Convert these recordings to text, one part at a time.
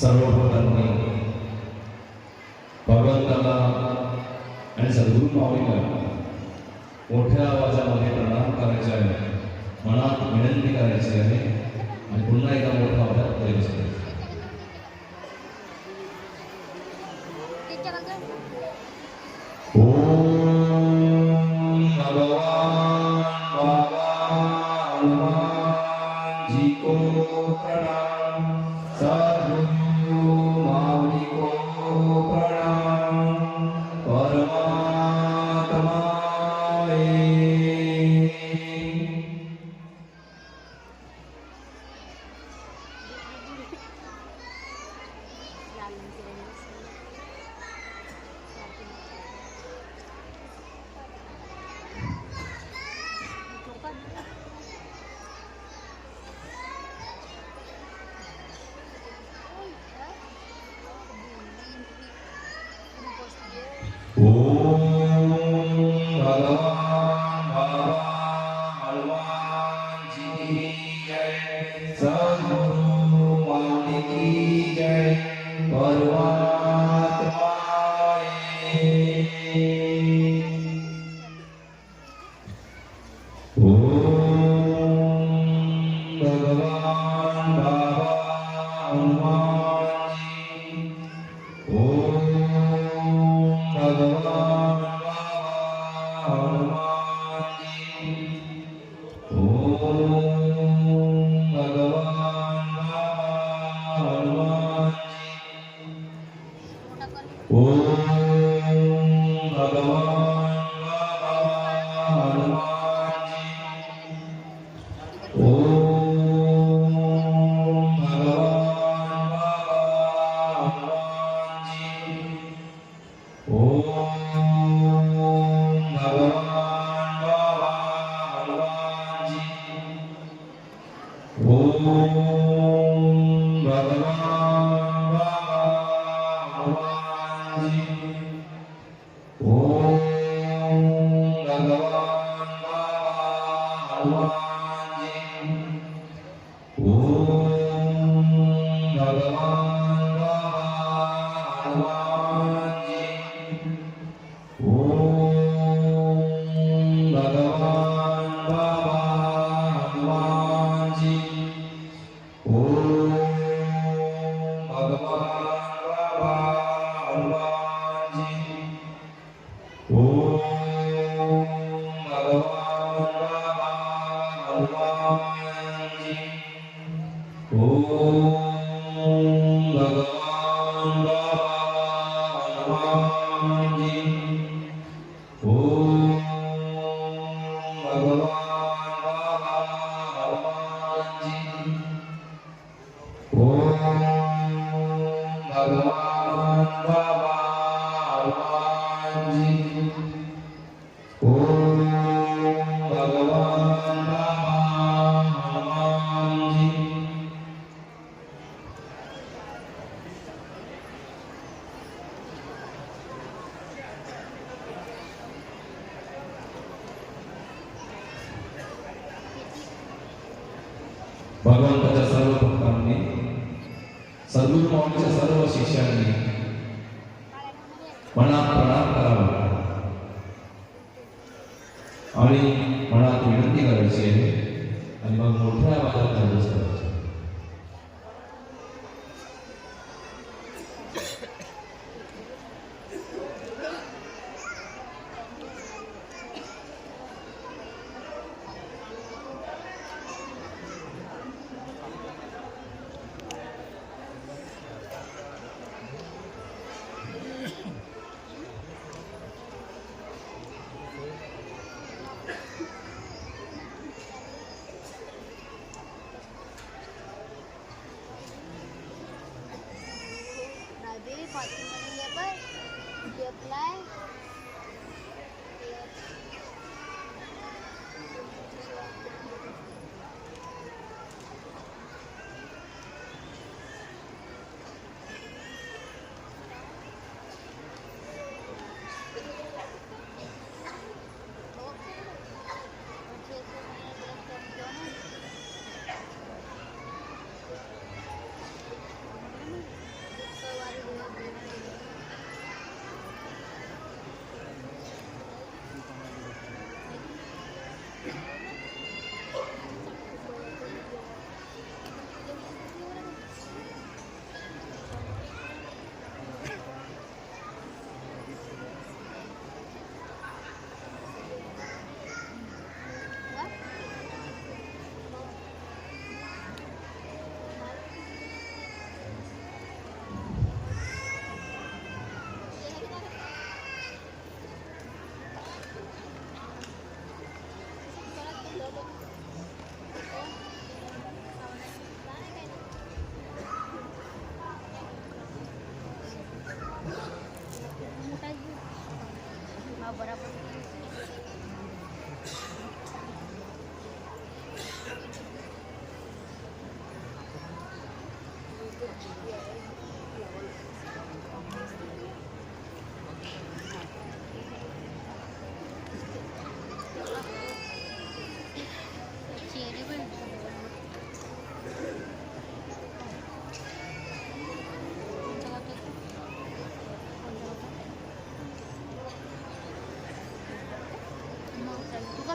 सर्वभूतांनी भगवंताला आणि सद्गुरू माऊलीला मोठ्या आवाजामध्ये प्रणाम करायचे आहे, मनात विनंती करायची आहे आणि पुन्हा एकदा मोठ्या आवाजात बोलायचे आहे. Bhagavan भगवंताच्या सर्व भक्तांनी सद्गुरू माऊलीच्या सर्व शिष्यांनी मनात प्रणाम करावा आणि मनात विनंती करायची आहे आणि मग मोठ्या आवाजात जल्लोष करायचा.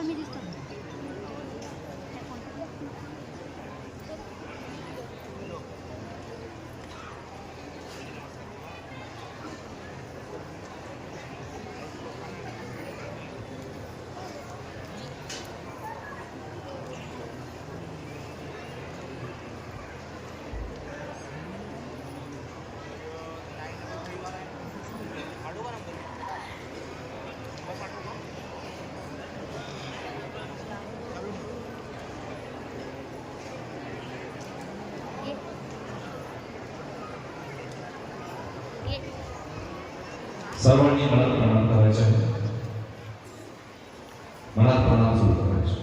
मी दिसतो सर्वांनी मनात प्रणाम करायचे, मनात प्रणाम सुरू करायचे.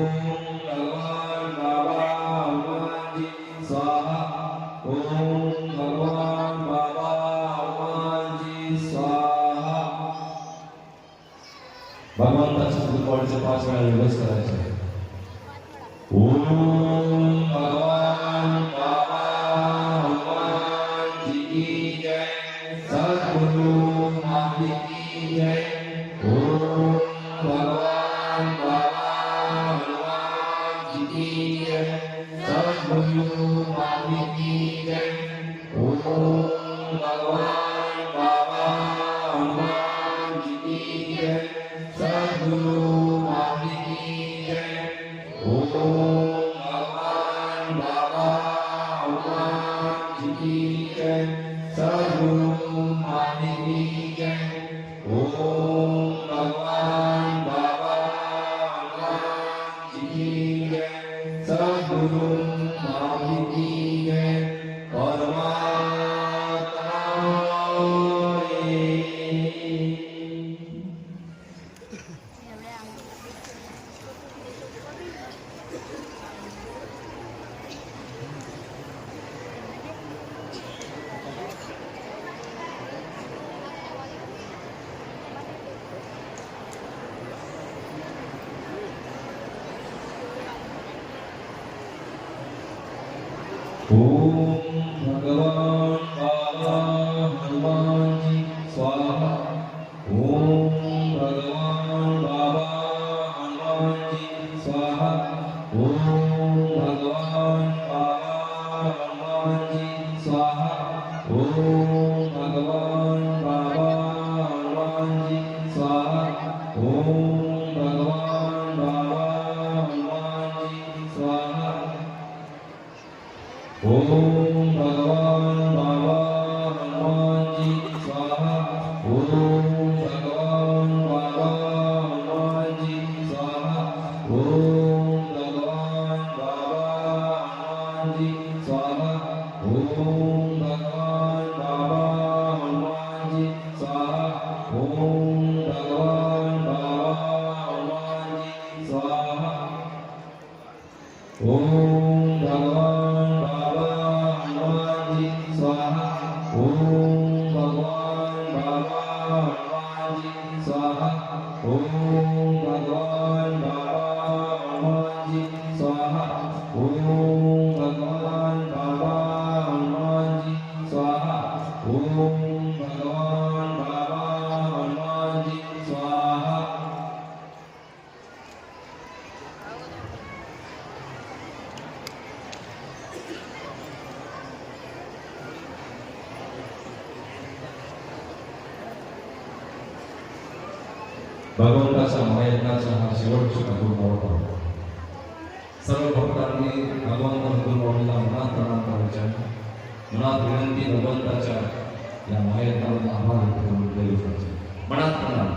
भगवान बाबा हनुमान जी स्वाहा ओम भगवान बाबा हनुमान जी स्वाहा भगवंताच्या गुरुवाडीचे 5 वेळा रिवर्स करायचे ओम भगवान बाबा हनुमान जी की जय सद्गुरु महावीर की जय ओम भगवान बाबा हनुमान जी की जय सद्गुरु महावीर की जय ओम भगवान बाबा हनुमान जी की जय सद्गुरु महावीर की जय ओम भगवान बाबा हनुमान जी की जय सद्गुरु महावीर की जय ओम भगवान बाबा हनुमान जी की जय सद्गुरु महावीर की जय परमात्मा ओम भगवान बाबा हनुमान जी स्वाहा ओम भगवान बाबा हनुमान जी स्वाहा ओम भगवान बाबा हनुमान जी स्वाहा ओम भगवान बाबा हनुमान जी स्वाहा ओम भगवान बाबा हनुमान जी स्वाहा ओम भगवान बाबा हनुमान जी स्वाहा ओम भगवान बाबा हनुमान जी स्वाहा ओम भगवान बाबा हनुमान जी स्वाहा ओम भगवान बाबा हनुमान जी स्वाहा ओम भगवान बाबा हनुमान जी स्वाहा ओम भगवान बाबा हनुमान जी स्वाहा ओम भगवान बाबा हनुमान जी स्वाहा ओम भगवान बाबा हनुमान जी स्वाहा ओम भगवान बाबा हनुमान जी स्वाहा ओम भगवान बाबा हनुमान जी स्वाहा भगवंताच्या महायज्ञाचा हा शेवटचा गुरुवार होता सर्व भक्तांनी भगवंत गुरुवारीला मनात प्रणाम करायचे मनात विनंती भगवंताच्या या महायज्ञाला आभार व्यक्त करून केले जायचे मनात प्रणाम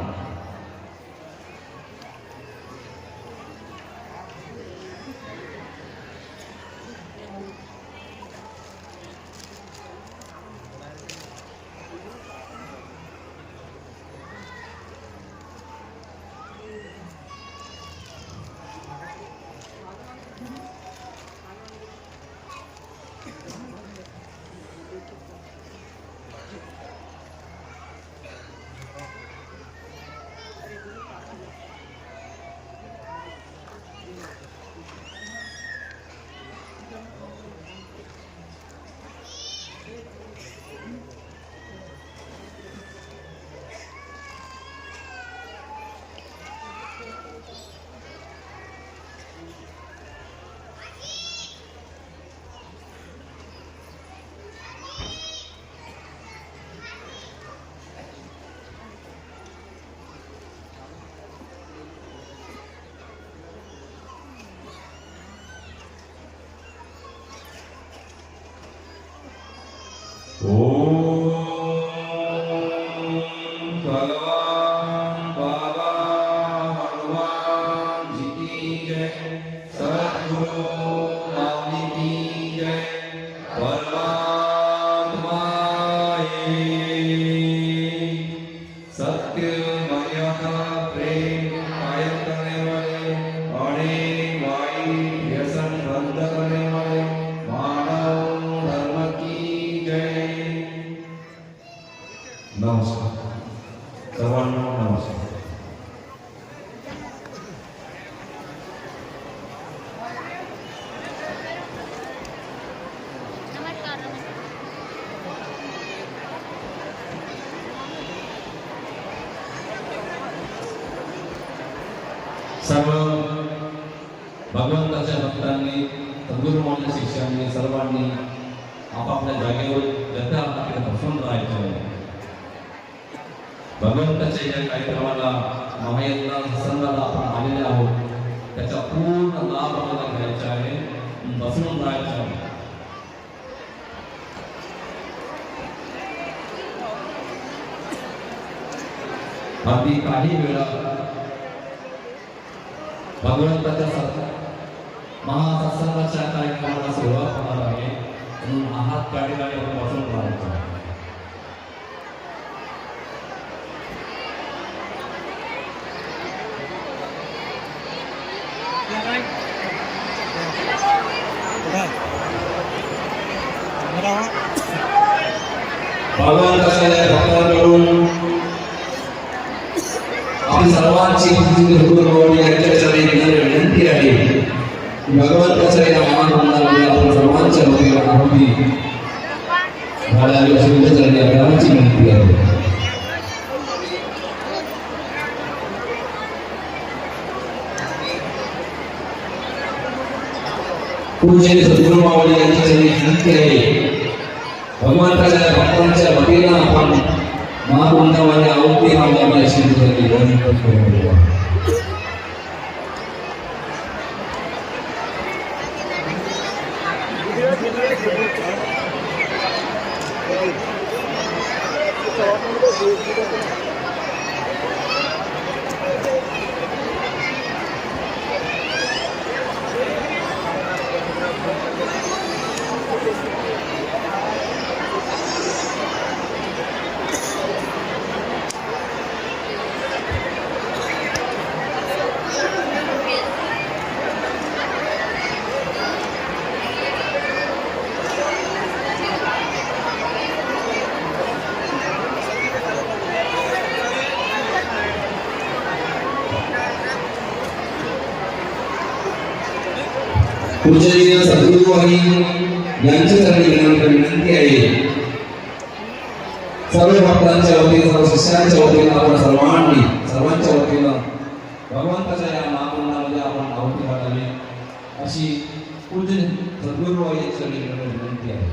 भगवान बाबा हनुमान जी की जय सद्गुरु महावीर की जय परमात्मा सत्यमय प्रेम कायम करने वाले अनेक भगवंताच्या भक्तांनी सद्गुरुमाऊलीच्या शिष्यांनी सर्वांनी आपापल्या जागेवर यथाप्रकारे बसून राहायचं आहे. भगवंताच्या या कार्यक्रमाला महायज्ञ सत्संगाला आपण आलेले आहोत, त्याचा पूर्ण लाभ आपल्याला घ्यायचा आहे, बसून राहायचं आहे. अगदी काही वेळा भगवंताच्या महासत्संगाच्या कार्यक्रमाला सुरुवात होणार आहे, म्हणून हात काढी आपण बसून राहायचं आहे. भगवंताच्या भक्तांकडून आपली सर्वांची सद्गुरुमाऊली यांच्या चरणी विनंती आहे की भगवंताच्या या महामंडळामध्ये आपण सर्वांच्या वतीने आहुती घालावी अशी विनंती करण्याची विनंती आहे. पूज्य सद्गुरुमाऊली यांच्या चरणी विनंती आहे, भगवंताच्या भक्तांच्या वतीने आपण महावृंदावाने आहुती घालावी अशी विनंती करण्याची. पूजनीय सद्गुरुवारी यांच्या चरणी विनंती आहे, सर्व भक्तांच्या वतीने सर्व शिष्यांच्या वतीने आपण सर्वांच्या वतीने भगवंताच्या या महामंडळामध्ये आपण आहुती घालावी अशी पूज्य सद्गुरुवारी यांच्या चरणी विनंती आहे.